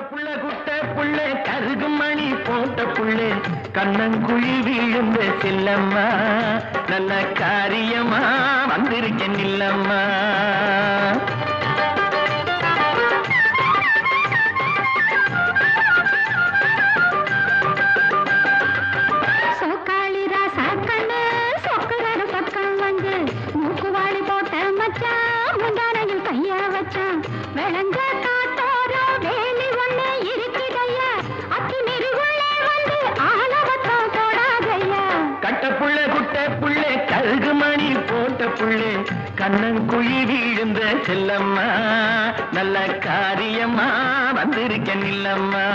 புள்ள குட்ட புள்ள கருகு மணி போட்ட புள்ள கண்ணங்குழி வீழுந்த செல்லம்மா நல்ல காரியமா வந்திருக்கேன் இல்லம்மா. கட்டப்புள்ள குட்ட புள்ள கருகு மணி போட்ட புள்ள கண்ணங்குழி வீழுந்த செல்லம்மா நல்ல காரியமா வந்திருக்கேன் இல்லம்மா.